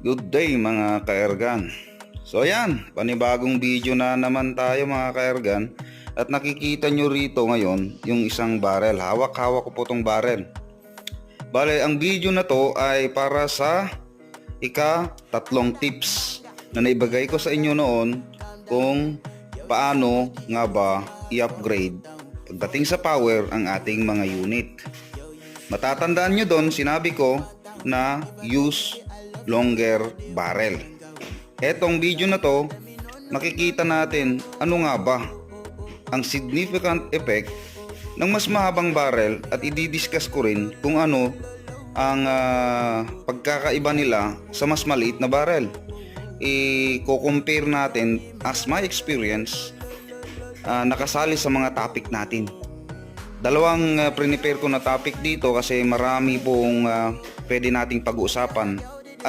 Good day mga kaergan. So ayan, panibagong video na naman tayo mga kaergan. At nakikita nyo rito ngayon yung isang barrel. Hawak-hawak ko po tong barrel. Bale, ang video na to ay para sa ika-3 tips na naibagay ko sa inyo noon kung paano nga ba i-upgrade pagdating sa power ang ating mga unit. Matatandaan nyo doon, sinabi ko na use longer barrel. Etong video na to, makikita natin ano nga ba ang significant effect ng mas mahabang barrel at i-discuss ko rin kung ano ang pagkakaiba nila sa mas maliit na barrel. I-compare natin as my experience nakasali sa mga topic natin. Dalawang prepare ko na topic dito kasi marami pong pwede nating pag-uusapan